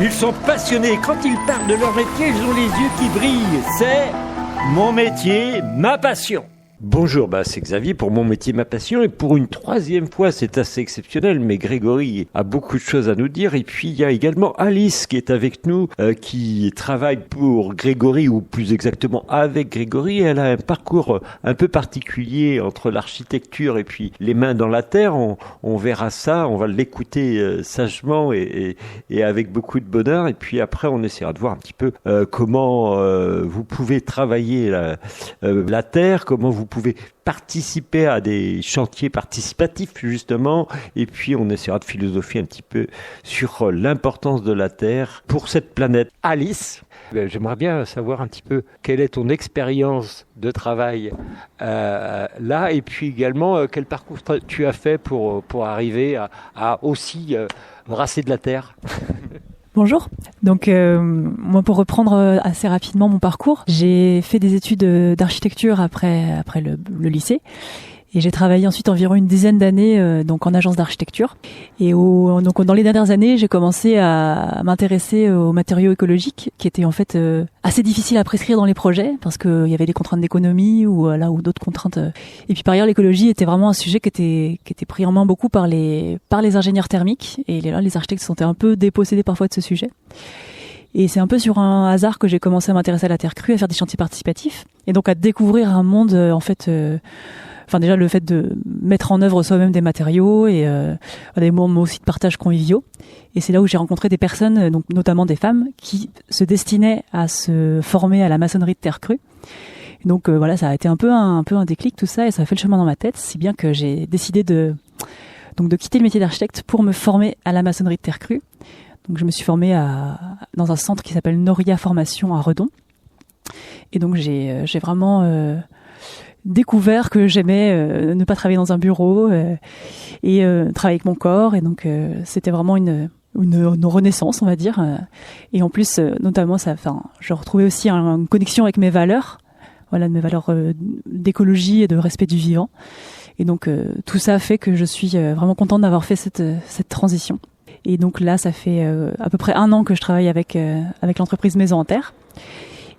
Ils sont passionnés. Quand ils parlent de leur métier, ils ont les yeux qui brillent. C'est mon métier, ma passion. Bonjour, c'est Xavier pour Mon métier, ma passion. Et pour une troisième fois, c'est assez exceptionnel, mais Grégory a beaucoup de choses à nous dire. Et puis, il y a également Alice qui est avec nous, qui travaille pour Grégory, ou plus exactement avec Grégory. Elle a un parcours un peu particulier entre l'architecture et puis les mains dans la terre. On verra ça, on va l'écouter sagement et avec beaucoup de bonheur. Et puis après, on essaiera de voir un petit peu comment vous pouvez travailler la terre, comment vous pouvez participer à des chantiers participatifs justement, et puis on essaiera de philosopher un petit peu sur l'importance de la Terre pour cette planète. Alice, j'aimerais bien savoir un petit peu quelle est ton expérience de travail là, et puis également quel parcours tu as fait pour arriver à aussi brasser de la Terre. Bonjour. Donc moi, pour reprendre assez rapidement mon parcours, j'ai fait des études d'architecture après le lycée, et j'ai travaillé ensuite environ une dizaine d'années donc en agence d'architecture. Et donc dans les dernières années, j'ai commencé à m'intéresser aux matériaux écologiques, qui étaient en fait assez difficiles à prescrire dans les projets parce qu'il y avait des contraintes d'économie ou d'autres contraintes. Et puis par ailleurs, l'écologie était vraiment un sujet qui était pris en main beaucoup par les ingénieurs thermiques, et les architectes se sentaient un peu dépossédés parfois de ce sujet. Et c'est un peu sur un hasard que j'ai commencé à m'intéresser à la terre crue, à faire des chantiers participatifs, et donc à découvrir un monde déjà le fait de mettre en œuvre soi-même des matériaux et des moments aussi de partage conviviaux. Et c'est là où j'ai rencontré des personnes, donc notamment des femmes, qui se destinaient à se former à la maçonnerie de terre crue. Donc ça a été un peu un déclic tout ça, et ça a fait le chemin dans ma tête, si bien que j'ai décidé de quitter le métier d'architecte pour me former à la maçonnerie de terre crue. Donc je me suis formée dans un centre qui s'appelle Noria Formation à Redon. Et donc j'ai vraiment découvert que j'aimais ne pas travailler dans un bureau et travailler avec mon corps. Et donc c'était vraiment une renaissance, on va dire. Et en plus, notamment, je retrouvais aussi une connexion avec mes valeurs, mes valeurs d'écologie et de respect du vivant. Et donc tout ça fait que je suis vraiment contente d'avoir fait cette transition. Et donc là, ça fait à peu près 1 an que je travaille avec l'entreprise Maison en Terre.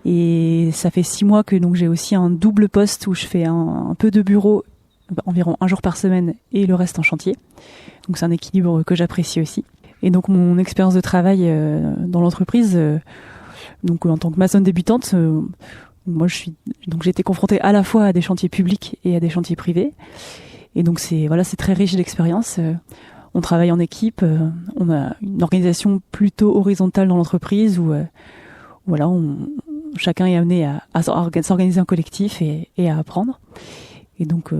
Et ça fait 6 mois que donc j'ai aussi un double poste où je fais un peu de bureau, environ 1 jour par semaine, et le reste en chantier. Donc c'est un équilibre que j'apprécie aussi. Et donc mon expérience de travail dans l'entreprise, en tant que maçonne débutante, moi j'ai été confrontée à la fois à des chantiers publics et à des chantiers privés. Et donc c'est très riche d'expérience. On travaille en équipe, on a une organisation plutôt horizontale dans l'entreprise où chacun est amené à s'organiser en collectif et à apprendre. Et donc,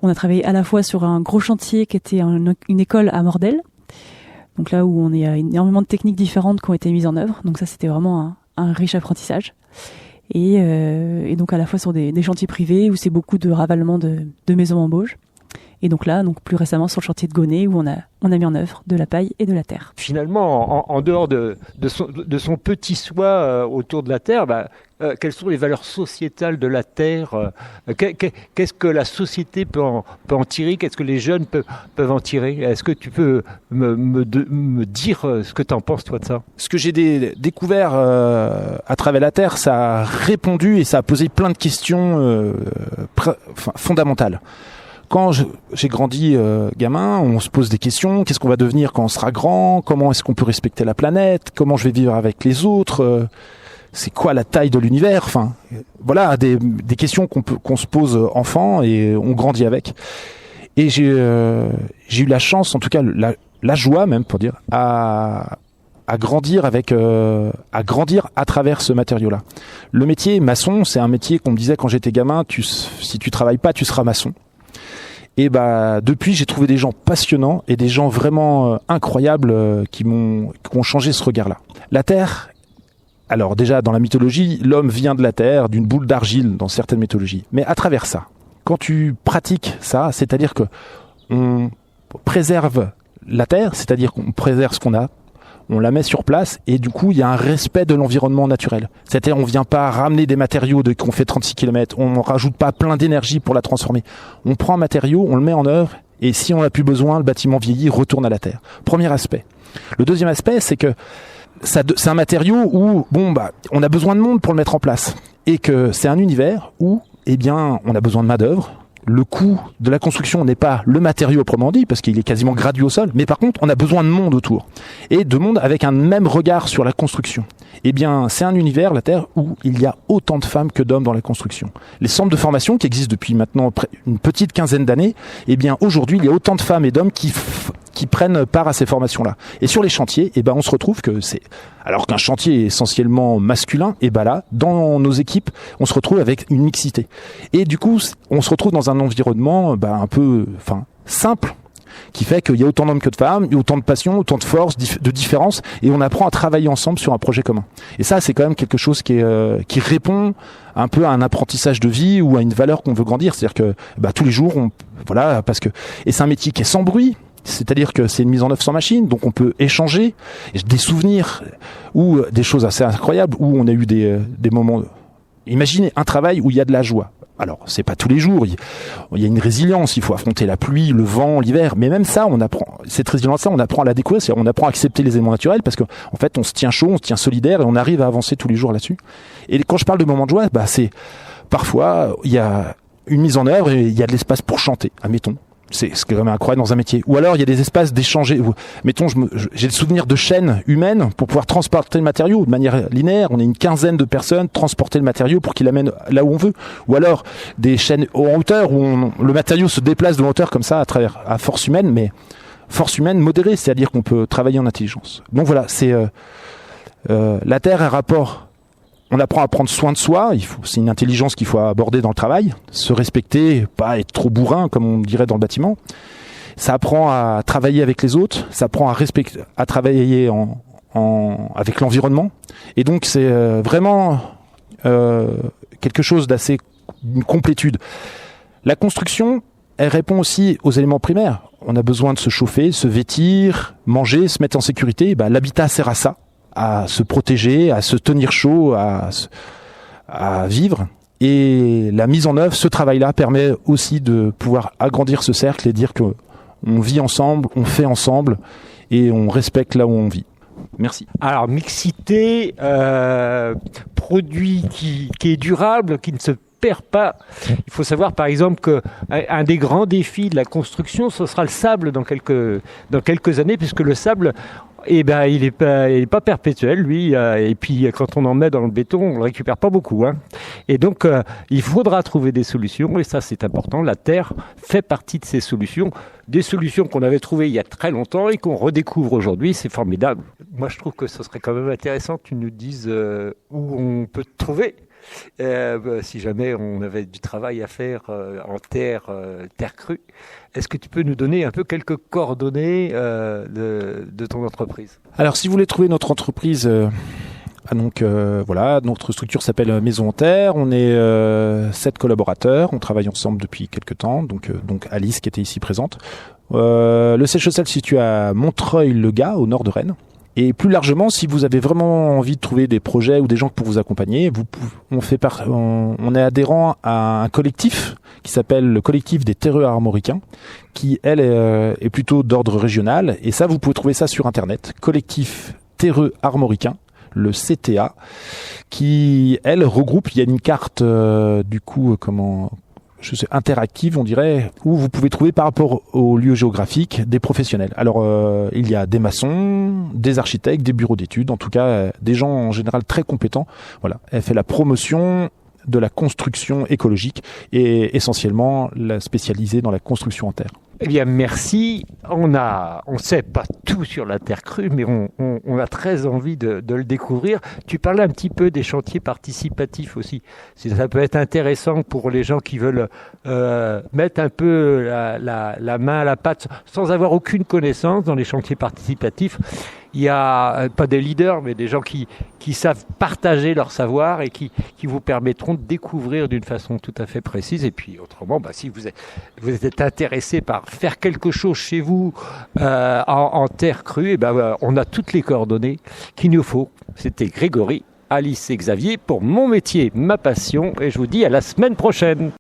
on a travaillé à la fois sur un gros chantier qui était une école à Mordel. Donc là où il y a énormément de techniques différentes qui ont été mises en œuvre. Donc ça, c'était vraiment un riche apprentissage. Et donc à la fois sur des chantiers privés où c'est beaucoup de ravalement de maisons en bauge. Et donc là, plus récemment sur le chantier de Gonnet où on a mis en œuvre de la paille et de la terre. Finalement, en dehors de son petit soi autour de la terre, quelles sont les valeurs sociétales de la terre? Qu'est-ce que la société peut en tirer? Qu'est-ce que les jeunes peuvent en tirer? Est-ce que tu peux me dire ce que tu en penses, toi, de ça? Ce que j'ai découvert à travers la terre, ça a répondu et ça a posé plein de questions fondamentales. Quand j'ai grandi gamin, on se pose des questions. Qu'est-ce qu'on va devenir quand on sera grand? Comment est-ce qu'on peut respecter la planète? Comment je vais vivre avec les autres? C'est quoi la taille de l'univers? Enfin, voilà des questions qu'on se pose enfant et on grandit avec. Et j'ai eu la chance, en tout cas la joie même pour dire, à grandir à travers ce matériau-là. Le métier maçon, c'est un métier qu'on me disait quand j'étais gamin. Si tu travailles pas, tu seras maçon. Et depuis, j'ai trouvé des gens passionnants et des gens vraiment incroyables qui ont changé ce regard-là. La terre, alors déjà dans la mythologie, l'homme vient de la terre, d'une boule d'argile dans certaines mythologies. Mais à travers ça, quand tu pratiques ça, c'est-à-dire que on préserve la terre, c'est-à-dire qu'on préserve ce qu'on a, on la met sur place et du coup il y a un respect de l'environnement naturel. C'est-à-dire on vient pas ramener des matériaux qu'on fait 36 km, on ne rajoute pas plein d'énergie pour la transformer. On prend un matériau, on le met en œuvre Et si on n'a plus besoin, le bâtiment vieillit, retourne à la terre. Premier aspect. Le deuxième aspect, c'est que c'est un matériau où on a besoin de monde pour le mettre en place. Et que c'est un univers où on a besoin de main-d'œuvre. Le coût de la construction n'est pas le matériau proprement dit, parce qu'il est quasiment gradué au sol, mais par contre, on a besoin de monde autour. Et de monde avec un même regard sur la construction. C'est un univers, la Terre, où il y a autant de femmes que d'hommes dans la construction. Les centres de formation qui existent depuis maintenant une petite quinzaine d'années, aujourd'hui, il y a autant de femmes et d'hommes qui prennent part à ces formations-là. Et sur les chantiers, on se retrouve que alors qu'un chantier est essentiellement masculin, là, dans nos équipes, on se retrouve avec une mixité. Et du coup, on se retrouve dans un environnement un peu simple, qui fait qu'il y a autant d'hommes que de femmes, il y a autant de passion, autant de force, de différence, et on apprend à travailler ensemble sur un projet commun. Et ça, c'est quand même quelque chose qui répond un peu à un apprentissage de vie ou à une valeur qu'on veut grandir. C'est-à-dire que tous les jours, et c'est un métier qui est sans bruit. C'est-à-dire que c'est une mise en œuvre sans machine, donc on peut échanger des souvenirs ou des choses assez incroyables où on a eu des moments. Imaginez un travail où il y a de la joie. Alors, c'est pas tous les jours, il y a une résilience, il faut affronter la pluie, le vent, l'hiver, mais même ça, cette résilience-là, on apprend à la découvrir, on apprend à accepter les éléments naturels parce qu'en fait, on se tient chaud, on se tient solidaire et on arrive à avancer tous les jours là-dessus. Et quand je parle de moments de joie, c'est parfois, il y a une mise en œuvre et il y a de l'espace pour chanter, admettons. C'est quand même incroyable dans un métier. Ou alors, il y a des espaces d'échanger. Mettons, j'ai le souvenir de chaînes humaines pour pouvoir transporter le matériau de manière linéaire. On est une quinzaine de personnes, transporter le matériau pour qu'il l'amène là où on veut. Ou alors, des chaînes en hauteur où le matériau se déplace de hauteur comme ça à force humaine, mais force humaine modérée, c'est-à-dire qu'on peut travailler en intelligence. Donc voilà, c'est la Terre, un rapport. On apprend à prendre soin de soi, c'est une intelligence qu'il faut aborder dans le travail, se respecter, pas être trop bourrin comme on dirait dans le bâtiment. Ça apprend à travailler avec les autres, ça apprend à travailler avec l'environnement. Et donc c'est vraiment quelque chose d'assez une complétude. La construction, elle répond aussi aux éléments primaires. On a besoin de se chauffer, se vêtir, manger, se mettre en sécurité. L'habitat sert à ça, à se protéger, à se tenir chaud, à vivre. Et la mise en œuvre, ce travail-là, permet aussi de pouvoir agrandir ce cercle et dire qu'on vit ensemble, on fait ensemble et on respecte là où on vit. Merci. Alors, mixité, produit qui est durable, qui ne se perd pas. Il faut savoir, par exemple, qu'un des grands défis de la construction, ce sera le sable dans quelques années, puisque le sable, il est pas perpétuel, lui. Et puis, quand on en met dans le béton, on le récupère pas beaucoup. Et donc, il faudra trouver des solutions. Et ça, c'est important. La Terre fait partie de ces solutions. Des solutions qu'on avait trouvées il y a très longtemps et qu'on redécouvre aujourd'hui. C'est formidable. Moi, je trouve que ce serait quand même intéressant que tu nous dises où on peut te trouver. Si jamais on avait du travail à faire en terre crue, est-ce que tu peux nous donner un peu quelques coordonnées de ton entreprise ? Alors, si vous voulez trouver notre entreprise, notre structure s'appelle Maison en Terre. On est 7 collaborateurs. On travaille ensemble depuis quelques temps. Donc Alice qui était ici présente. Le siège social se situe à Montreuil-le-Gard, au nord de Rennes. Et plus largement, si vous avez vraiment envie de trouver des projets ou des gens pour vous accompagner, on est adhérent à un collectif qui s'appelle le collectif des terreux armoricains, qui, elle, est plutôt d'ordre régional. Et ça, vous pouvez trouver ça sur Internet. Collectif terreux armoricains, le CTA, qui, elle, regroupe, il y a une carte, interactive, on dirait, où vous pouvez trouver par rapport au lieu géographique des professionnels. Alors, il y a des maçons, des architectes, des bureaux d'études, en tout cas, des gens en général très compétents. Voilà, elle fait la promotion de la construction écologique et essentiellement la spécialisée dans la construction en terre. Eh bien, merci. On sait pas tout sur la terre crue, mais on a très envie de le découvrir. Tu parlais un petit peu des chantiers participatifs aussi. Ça peut être intéressant pour les gens qui veulent mettre un peu la main à la pâte sans avoir aucune connaissance dans les chantiers participatifs. Il y a pas des leaders, mais des gens qui savent partager leur savoir et qui vous permettront de découvrir d'une façon tout à fait précise. Et puis autrement, si vous êtes intéressé par faire quelque chose chez vous en terre crue, on a toutes les coordonnées qu'il nous faut. C'était Grégory, Alice et Xavier pour Mon métier, ma passion. Et je vous dis à la semaine prochaine.